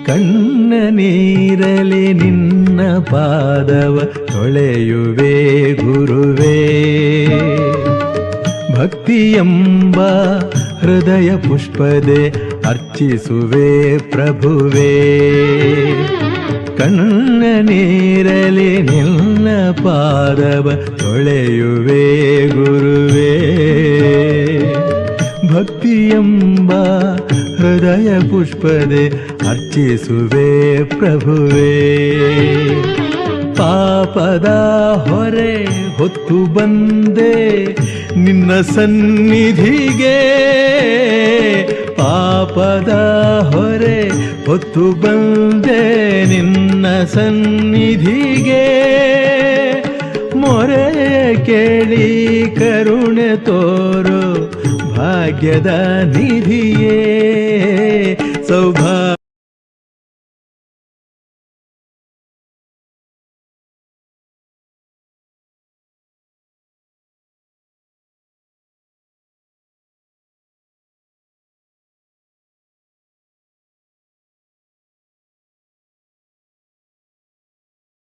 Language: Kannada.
ಕಣ್ಣ ನೀರಲಿ ನಿನ್ನ ಪಾದವ ತೊಳೆಯುವೆ ಗುರುವೇ. ಭಕ್ತಿಯೆಂಬ ಹೃದಯ ಪುಷ್ಪದೆ ಅರ್ಚಿಸುವೆ ಪ್ರಭುವೇ. ಕಣ್ಣ ನೀರಲಿ ನಿನ್ನ ಪಾದವ ತೊಳೆಯುವೆ ಗುರುವೇ. ಭಕ್ತಿಯೆಂಬ ಹೃದಯ ಪುಷ್ಪದೆ ಅರ್ಚಿಸುವೆ ಪ್ರಭುವೇ. ಪಾಪದ ಹೊರೆ ಹೊತ್ತು ಬಂದೆ ನಿನ್ನ ಸನ್ನಿಧಿಗೆ. ಪಾಪದ ಹೊರೆ ಹೊತ್ತು ಬಂದೆ ನಿನ್ನ ಸನ್ನಿಧಿಗೆ. ಮೊರೆ ಕೇಳಿ ಕರುಣೆ ತೋರು ಭಾಗ್ಯದ ನಿಧಿಯೇ. ಸೌಭಾಗ್ಯ